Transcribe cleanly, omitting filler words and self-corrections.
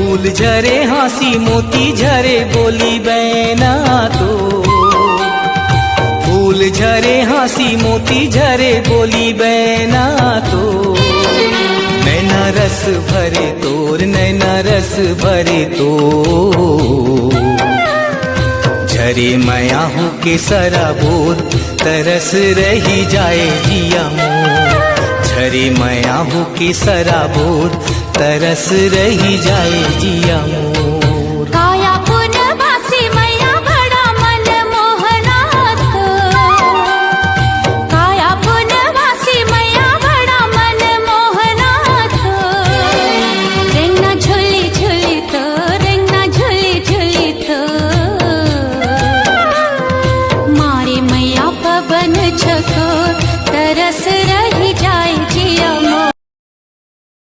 फूल झरे हाँसी मोती झरे बोली बैना तो, फूल झरे हाँसी मोती झरे बोली बैना तो, नैना रस भरे तोर नैना रस भरे तो, झरे मैं हूँ के सराबोर तरस रही जाए जिया मोर, झरे मैं हूँ के सराबोर तरस रही जाए जिया मोर।